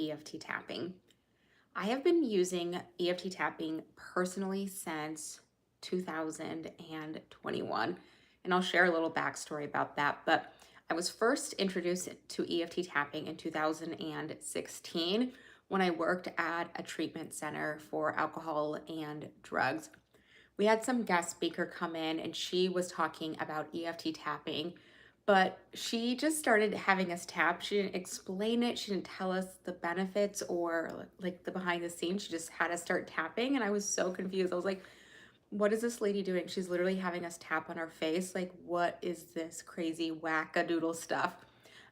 EFT tapping. I have been using EFT tapping personally since 2021, and I'll share a little backstory about that. But I was first introduced to EFT tapping in 2016 when I worked at a treatment center for alcohol and drugs. We had some guest speaker come in and she was talking about EFT tapping, but she just started having us tap. She didn't explain it. She didn't tell us the benefits or like the behind the scenes. She just had us start tapping and I was so confused. I was like, what is this lady doing? She's literally having us tap on our face. Like, what is this crazy wackadoodle stuff?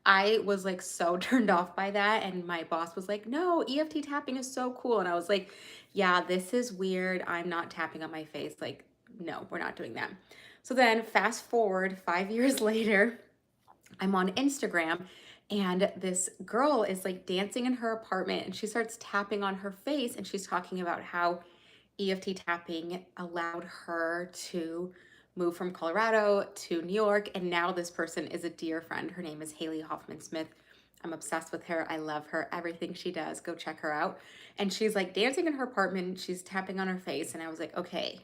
I was like so turned off by that. And my boss was like, no, EFT tapping is so cool. And I was like, yeah, this is weird. I'm not tapping on my face. Like, no, we're not doing that. So then fast forward 5 years later, I'm on Instagram and this girl is like dancing in her apartment and she starts tapping on her face and she's talking about how EFT tapping allowed her to move from Colorado to New York. And now this person is a dear friend. Her name is Haley Hoffman Smith. I'm obsessed with her. I love her. Everything she does, go check her out. And she's like dancing in her apartment. She's tapping on her face. And I was like, okay,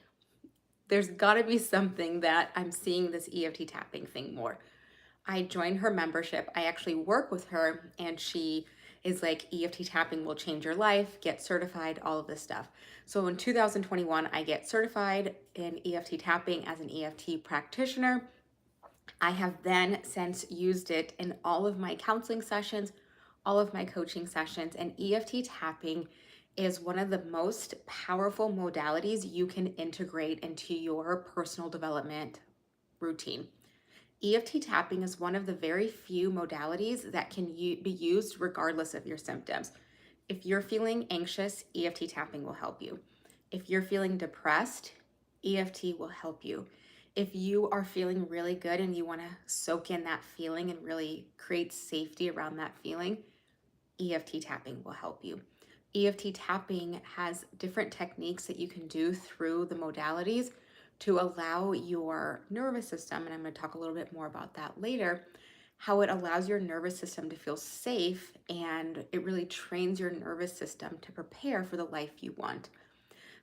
there's got to be something that I'm seeing this EFT tapping thing more. I joined her membership. I actually work with her and she is like, EFT tapping will change your life, get certified, all of this stuff. So in 2021, I get certified in EFT tapping as an EFT practitioner. I have then since used it in all of my counseling sessions, all of my coaching sessions, and EFT tapping is one of the most powerful modalities you can integrate into your personal development routine. EFT tapping is one of the very few modalities that can be used regardless of your symptoms. If you're feeling anxious, EFT tapping will help you. If you're feeling depressed, EFT will help you. If you are feeling really good and you want to soak in that feeling and really create safety around that feeling, EFT tapping will help you. EFT tapping has different techniques that you can do through the modalities to allow your nervous system, and I'm going to talk a little bit more about that later, how it allows your nervous system to feel safe and it really trains your nervous system to prepare for the life you want.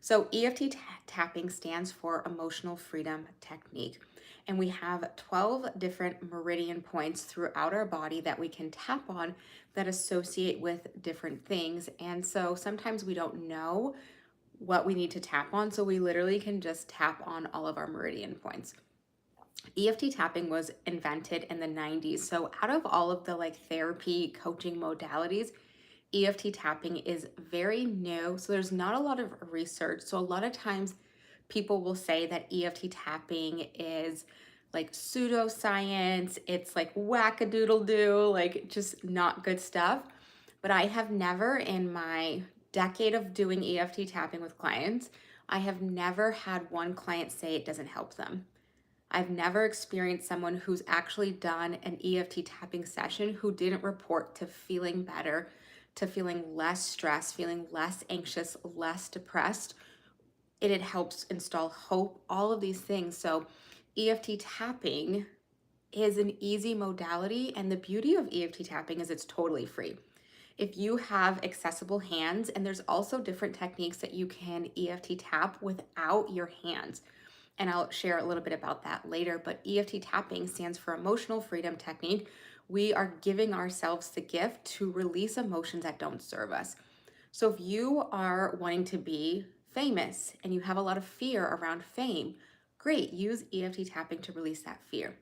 So EFT tapping stands for Emotional Freedom Technique. And we have 12 different meridian points throughout our body that we can tap on that associate with different things. And so sometimes we don't know what we need to tap on. So we literally can just tap on all of our meridian points. EFT tapping was invented in the 90s. So out of all of the like therapy coaching modalities, EFT tapping is very new. So there's not a lot of research. So a lot of times people will say that EFT tapping is like pseudoscience. It's like wackadoodle do, like just not good stuff. But I have never in my decade of doing EFT tapping with clients, I have never had one client say it doesn't help them. I've never experienced someone who's actually done an EFT tapping session who didn't report to feeling better, to feeling less stressed, feeling less anxious, less depressed. It helps install hope, all of these things. So EFT tapping is an easy modality, and the beauty of EFT tapping is it's totally free. If you have accessible hands, and there's also different techniques that you can EFT tap without your hands. And I'll share a little bit about that later, but EFT tapping stands for Emotional Freedom Technique. We are giving ourselves the gift to release emotions that don't serve us. So if you are wanting to be famous and you have a lot of fear around fame, great, use EFT tapping to release that fear.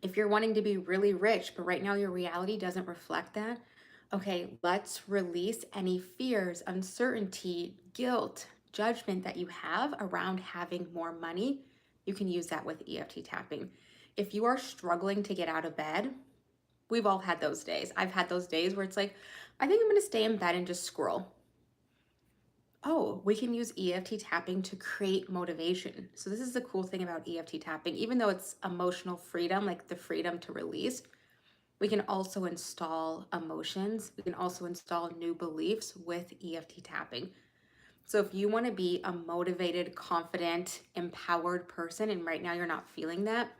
If you're wanting to be really rich, but right now your reality doesn't reflect that, okay, let's release any fears, uncertainty, guilt, judgment that you have around having more money. You can use that with EFT tapping. If you are struggling to get out of bed, we've all had those days. I've had those days where it's like, I think I'm going to stay in bed and just scroll. Oh, we can use EFT tapping to create motivation. So this is the cool thing about EFT tapping. Even though it's emotional freedom, like the freedom to release, we can also install emotions. We can also install new beliefs with EFT tapping. So if you want to be a motivated, confident, empowered person, and right now you're not feeling that,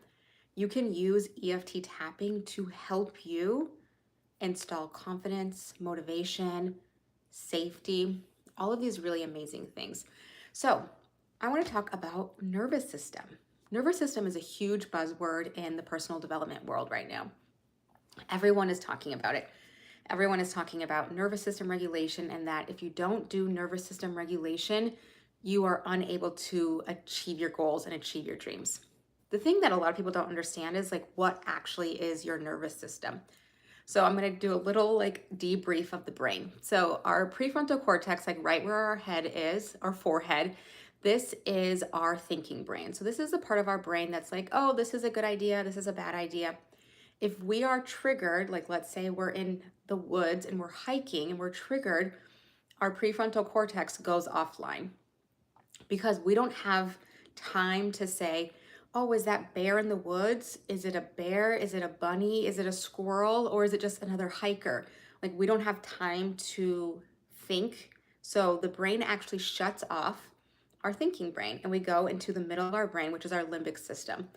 you can use EFT tapping to help you install confidence, motivation, safety, all of these really amazing things. So I want to talk about nervous system. Nervous system is a huge buzzword in the personal development world right now. Everyone is talking about it. Everyone is talking about nervous system regulation, and that if you don't do nervous system regulation, you are unable to achieve your goals and achieve your dreams. The thing that a lot of people don't understand is like what actually is your nervous system. So I'm going to do a little like debrief of the brain. So our prefrontal cortex, like right where our head is, our forehead, this is our thinking brain. So this is the part of our brain that's like, oh, this is a good idea, this is a bad idea. If we are triggered, like let's say we're in the woods and we're hiking and we're triggered, our prefrontal cortex goes offline because we don't have time to say, oh, is that bear in the woods? Is it a bear? Is it a bunny? Is it a squirrel? Or is it just another hiker? Like we don't have time to think. So the brain actually shuts off our thinking brain and we go into the middle of our brain, which is our limbic system.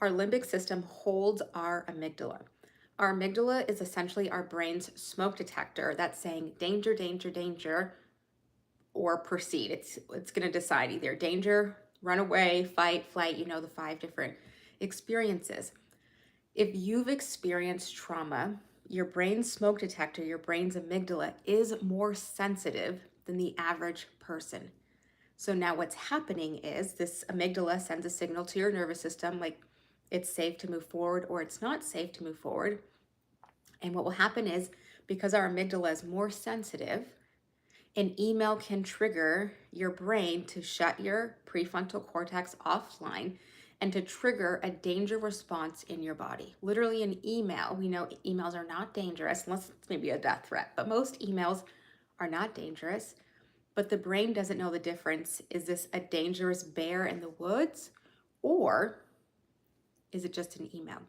Our limbic system holds our amygdala. Our amygdala is essentially our brain's smoke detector that's saying danger, danger, danger, or proceed. It's going to decide either danger, run away, fight, flight, you know, the 5 different experiences. If you've experienced trauma, your brain's smoke detector, your brain's amygdala is more sensitive than the average person. So now what's happening is this amygdala sends a signal to your nervous system like it's safe to move forward or it's not safe to move forward. And what will happen is because our amygdala is more sensitive, an email can trigger your brain to shut your prefrontal cortex offline and to trigger a danger response in your body. Literally an email. We know emails are not dangerous unless it's maybe a death threat, but most emails are not dangerous. But the brain doesn't know the difference. Is this a dangerous bear in the woods or is it just an email?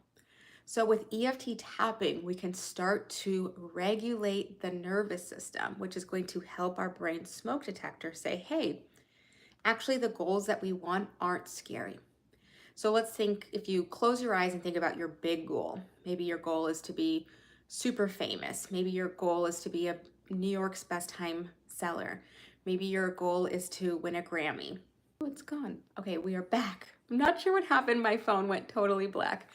So with EFT tapping, we can start to regulate the nervous system, which is going to help our brain smoke detector say, hey, actually the goals that we want aren't scary. So let's think, if you close your eyes and think about your big goal, maybe your goal is to be super famous. Maybe your goal is to be a New York's best time seller. Maybe your goal is to win a Grammy. Oh, it's gone. Okay, we are back. I'm not sure what happened. My phone went totally black.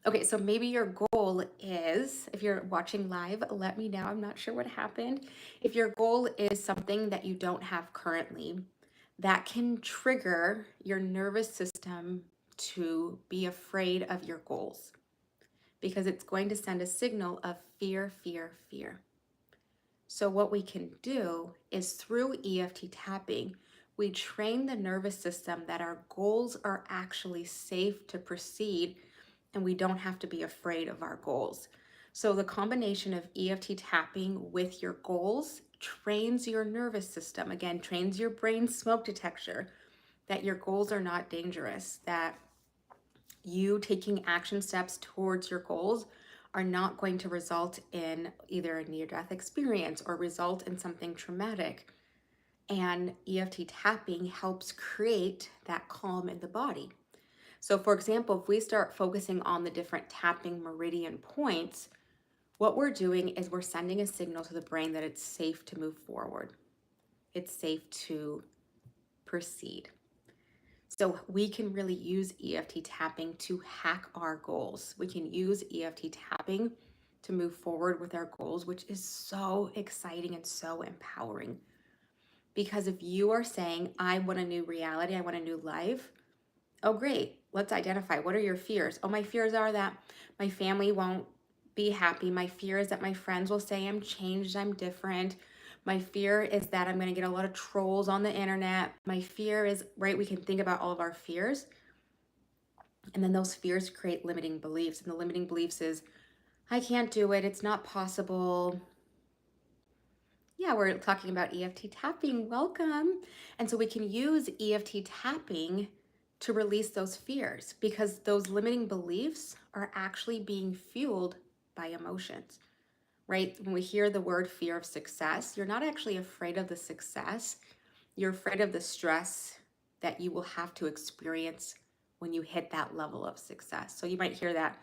Okay, so maybe your goal is, if you're watching live, let me know. I'm not sure what happened. If your goal is something that you don't have currently, that can trigger your nervous system to be afraid of your goals because it's going to send a signal of fear, fear, fear. So what we can do is through EFT tapping, we train the nervous system that our goals are actually safe to proceed and we don't have to be afraid of our goals. So the combination of EFT tapping with your goals trains your nervous system, again, trains your brain smoke detector that your goals are not dangerous, that you taking action steps towards your goals are not going to result in either a near-death experience or result in something traumatic. And EFT tapping helps create that calm in the body. So for example, if we start focusing on the different tapping meridian points, what we're doing is we're sending a signal to the brain that it's safe to move forward. It's safe to proceed. So we can really use EFT tapping to hack our goals. We can use EFT tapping to move forward with our goals, which is so exciting and so empowering. Because if you are saying, I want a new reality, I want a new life, oh, great. Let's identify. What are your fears? Oh, my fears are that my family won't be happy. My fear is that my friends will say I'm changed, I'm different. My fear is that I'm going to get a lot of trolls on the internet. My fear is, right, we can think about all of our fears. And then those fears create limiting beliefs. And the limiting beliefs is, I can't do it. It's not possible. Yeah, we're talking about EFT tapping. Welcome. And so we can use EFT tapping to release those fears because those limiting beliefs are actually being fueled by emotions, right? When we hear the word fear of success, you're not actually afraid of the success. You're afraid of the stress that you will have to experience when you hit that level of success. So you might hear that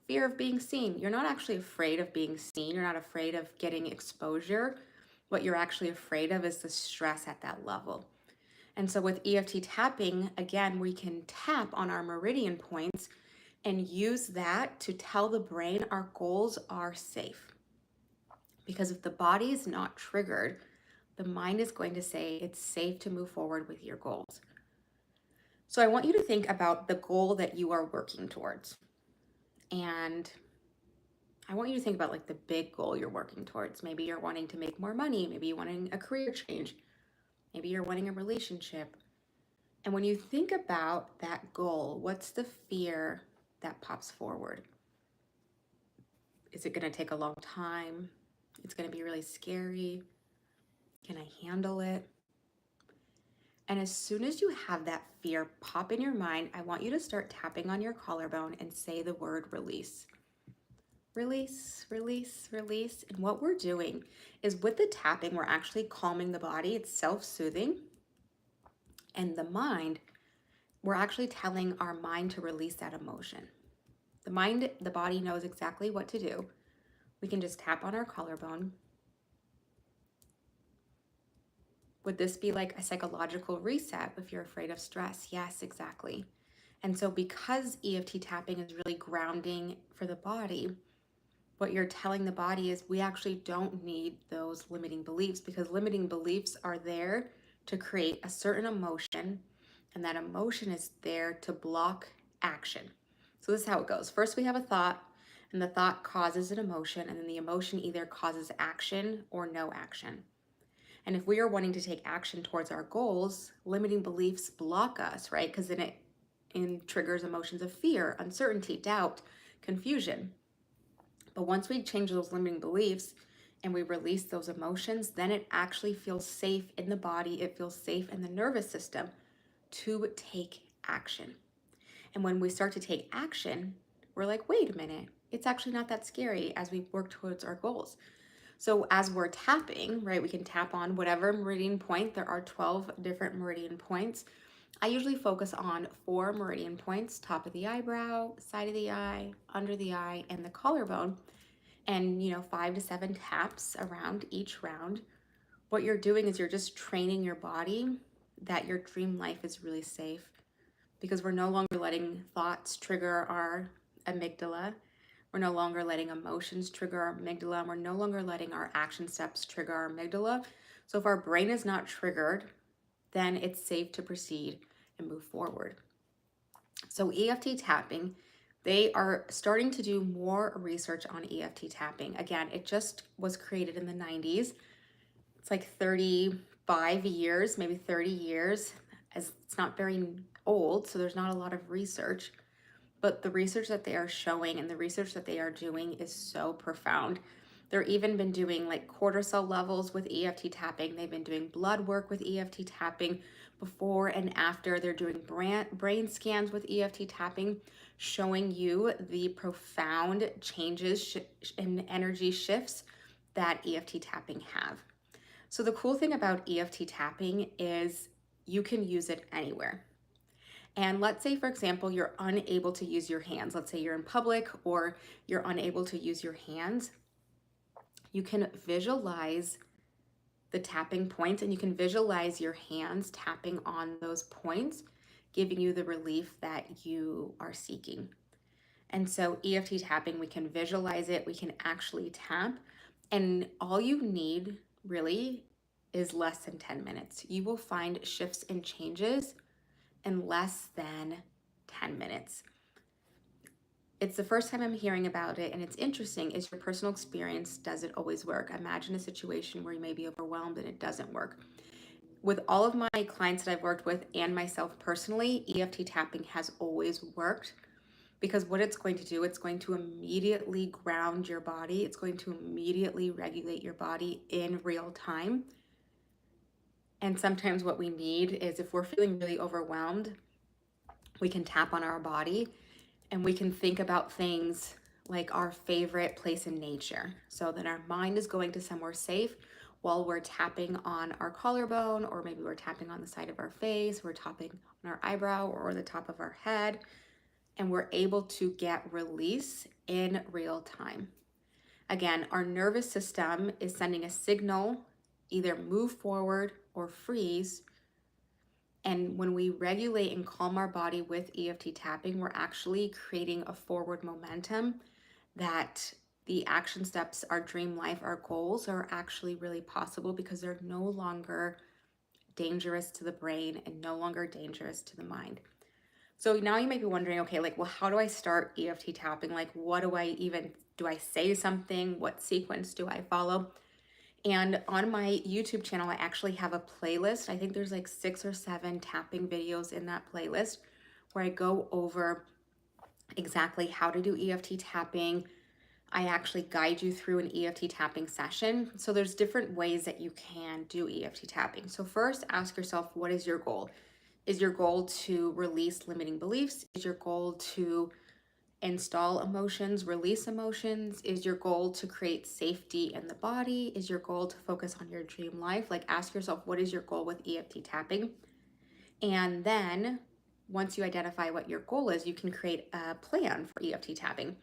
Fear of being seen. You're not actually afraid of being seen. You're not afraid of getting exposure. What you're actually afraid of is the stress at that level. And so with EFT tapping, again, we can tap on our meridian points and use that to tell the brain our goals are safe. Because if the body is not triggered, the mind is going to say it's safe to move forward with your goals. So I want you to think about the goal that you are working towards. And I want you to think about like the big goal you're working towards. Maybe you're wanting to make more money. Maybe you're wanting a career change. Maybe you're wanting a relationship. And when you think about that goal, what's the fear that pops forward? Is it going to take a long time? It's going to be really scary. Can I handle it? And as soon as you have that fear pop in your mind, I want you to start tapping on your collarbone and say the word release. Release, release, release. And what we're doing is with the tapping, we're actually calming the body. It's self-soothing. And the mind, we're actually telling our mind to release that emotion. The body knows exactly what to do. We can just tap on our collarbone. Would this be like a psychological reset if you're afraid of stress? Yes, exactly. And so because EFT tapping is really grounding for the body, what you're telling the body is we actually don't need those limiting beliefs, because limiting beliefs are there to create a certain emotion, and that emotion is there to block action. So this is how it goes. First, we have a thought, and the thought causes an emotion, and then the emotion either causes action or no action. And if we are wanting to take action towards our goals, limiting beliefs block us, right? Because then it triggers emotions of fear, uncertainty, doubt, confusion. But once we change those limiting beliefs and we release those emotions, then it actually feels safe in the body. It feels safe in the nervous system to take action. And when we start to take action, we're like, wait a minute, it's actually not that scary as we work towards our goals. So as we're tapping, right, we can tap on whatever meridian point. There are 12 different meridian points. I usually focus on 4 meridian points: top of the eyebrow, side of the eye, under the eye, and the collarbone. And 5 to 7 taps around each round. What you're doing is you're just training your body that your dream life is really safe, because we're no longer letting thoughts trigger our amygdala. We're no longer letting emotions trigger our amygdala, and we're no longer letting our action steps trigger our amygdala. So if our brain is not triggered, then it's safe to proceed and move forward. So EFT tapping, they are starting to do more research on EFT tapping. Again, it just was created in the 90s. It's like 35 years, maybe 30 years, as it's not very old, so there's not a lot of research. But the research that they are showing and the research that they are doing is so profound. They're even been doing like cortisol levels with EFT tapping. They've been doing blood work with EFT tapping before and after. They're doing brain scans with EFT tapping, showing you the profound changes in energy shifts that EFT tapping have. So the cool thing about EFT tapping is you can use it anywhere. And let's say, for example, you're unable to use your hands. Let's say you're in public or you're unable to use your hands. You can visualize the tapping points, and you can visualize your hands tapping on those points, giving you the relief that you are seeking. And so EFT tapping, we can visualize it, we can actually tap, and all you need really is less than 10 minutes. You will find shifts and changes in less than 10 minutes. It's the first time I'm hearing about it, and it's interesting. Is your personal experience, does it always work? Imagine a situation where you may be overwhelmed and it doesn't work. With all of my clients that I've worked with and myself personally, EFT tapping has always worked, because what it's going to do, it's going to immediately ground your body. It's going to immediately regulate your body in real time. And sometimes what we need is, if we're feeling really overwhelmed, we can tap on our body and we can think about things like our favorite place in nature. So then our mind is going to somewhere safe while we're tapping on our collarbone, or maybe we're tapping on the side of our face, we're tapping on our eyebrow or the top of our head, and we're able to get release in real time. Again, our nervous system is sending a signal, either move forward or freeze. And when we regulate and calm our body with EFT tapping, we're actually creating a forward momentum that the action steps, our dream life, our goals are actually really possible because they're no longer dangerous to the brain and no longer dangerous to the mind. So now you might be wondering, okay, like, well, how do I start EFT tapping? Like, what do I say something? What sequence do I follow? And on my YouTube channel, I actually have a playlist. I think there's like 6 or 7 tapping videos in that playlist where I go over exactly how to do EFT tapping. I actually guide you through an EFT tapping session. So there's different ways that you can do EFT tapping. So first, ask yourself, what is your goal? Is your goal to release limiting beliefs? Is your goal to install emotions, release emotions? Is your goal to create safety in the body? Is your goal to focus on your dream life? Like, ask yourself, what is your goal with EFT tapping? And then once you identify what your goal is, you can create a plan for EFT tapping.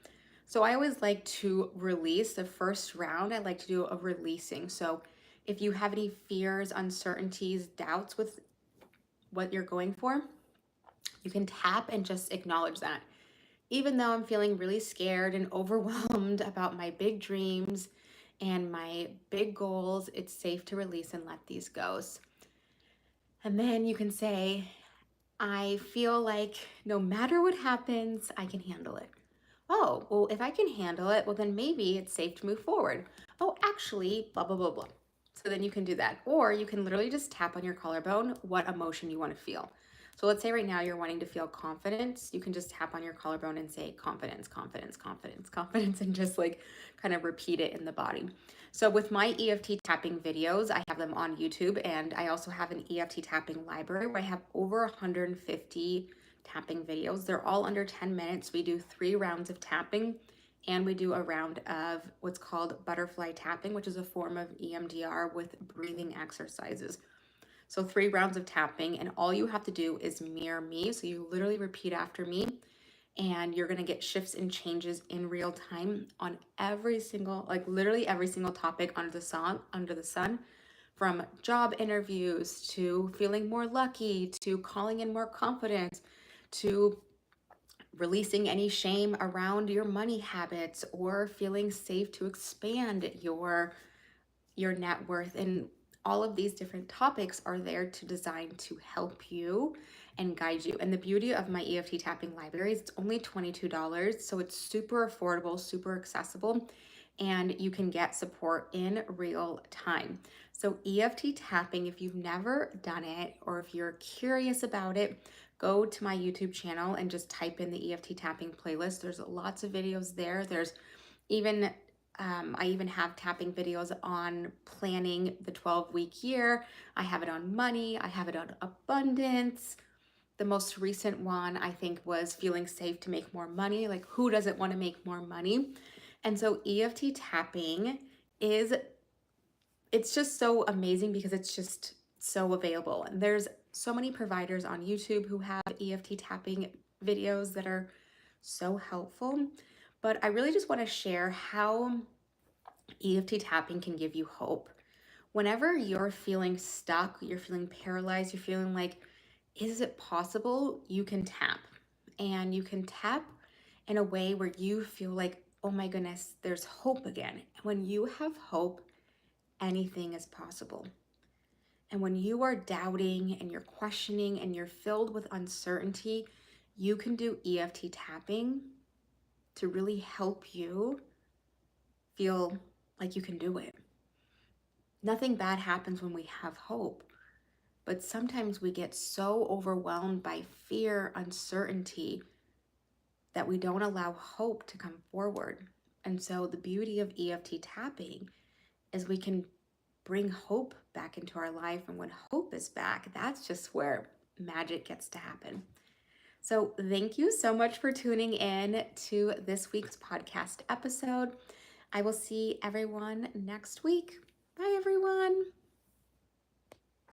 So I always like to release the first round. I like to do a releasing. So if you have any fears, uncertainties, doubts with what you're going for, you can tap and just acknowledge that. Even though I'm feeling really scared and overwhelmed about my big dreams and my big goals, it's safe to release and let these go. And then you can say, I feel like no matter what happens, I can handle it. Oh, well, if I can handle it, well, then maybe it's safe to move forward. Oh, actually, blah, blah, blah, blah. So then you can do that. Or you can literally just tap on your collarbone what emotion you want to feel. So let's say right now you're wanting to feel confidence. You can just tap on your collarbone and say confidence, confidence, confidence, confidence, and just like kind of repeat it in the body. So with my EFT tapping videos, I have them on YouTube, and I also have an EFT tapping library where I have over 150 tapping videos. They're all under 10 minutes. We do 3 rounds of tapping, and we do a round of what's called butterfly tapping, which is a form of EMDR with breathing exercises. So 3 rounds of tapping, and all you have to do is mirror me. So you literally repeat after me, and you're gonna get shifts and changes in real time on every single, like literally every single topic under the sun, from job interviews to feeling more lucky to calling in more confidence to releasing any shame around your money habits or feeling safe to expand your net worth. And all of these different topics are there to design to help you and guide you. And the beauty of my EFT tapping library is it's only $22, so it's super affordable, super accessible, and you can get support in real time. So EFT tapping, if you've never done it or if you're curious about it, go to my YouTube channel and just type in the EFT tapping playlist. There's lots of videos there. There's even I even have tapping videos on planning the 12-week year. I have it on money. I have it on abundance. The most recent one, I think, was feeling safe to make more money. Like, who doesn't want to make more money? And so EFT tapping it's just so amazing because it's just so available. And there's so many providers on YouTube who have EFT tapping videos that are so helpful. But I really just want to share how EFT tapping can give you hope. Whenever you're feeling stuck, you're feeling paralyzed, you're feeling like, is it possible? You can tap. And you can tap in a way where you feel like, oh my goodness, there's hope again. When you have hope, anything is possible. And when you are doubting and you're questioning and you're filled with uncertainty, you can do EFT tapping to really help you feel like you can do it. Nothing bad happens when we have hope, but sometimes we get so overwhelmed by fear, uncertainty, that we don't allow hope to come forward. And so the beauty of EFT tapping is we can bring hope back into our life. And when hope is back, that's just where magic gets to happen. So thank you so much for tuning in to this week's podcast episode. I will see everyone next week. Bye, everyone.